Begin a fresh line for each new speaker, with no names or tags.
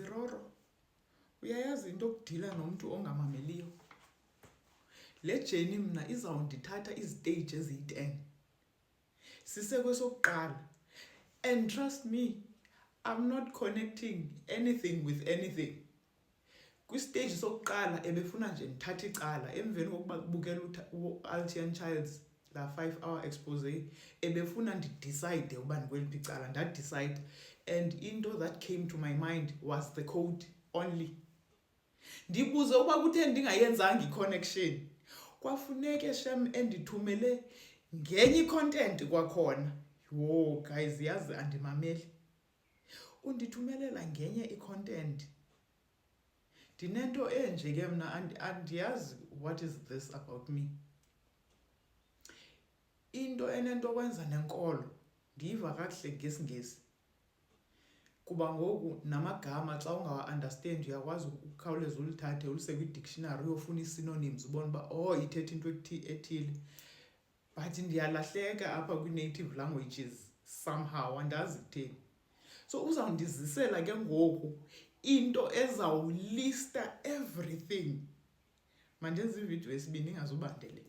Roro, uyayazi into okudila nomuntu ongamameliyo? Le journey mna izawundithatha izistage eziyi-10. Sisekwesokuqala. And trust me, I'm not connecting anything with anything. Kwistage sokuqala ebefuna nje ndithatha icala emveni kokuba kubukela u-Altian Childs la 5-hour expose ebefuna ndidecide uba ndikweliphi icala. Ndadecide, and into that came to my mind was the code only. Ndibuze uba kuthe ndingayenzanga i-connection kwafuneke shem endithumele ngenye i-content kwakhona. Yho guys, yazi andimameli. Undithumelela ngenye i-content. Ndinento enje ke mna andiyazi what is this about me. Into enento kwenza nenkolo ndiyiva kakuhle ngesingesi. Kuba ngoku namagama xa ungawa-understand uyakwazi ukukhawuleza ulithathe ulise kwi-dictionary uyofuna i-synonyms ubone uba ithetha into ethile. But ndiyalahleka apha kwi-native languages somehow, andazi kutheni. So uzawundizisela ke ngoku into ezawulista everything. Mandenze ividiyo yesibini ingazubandele.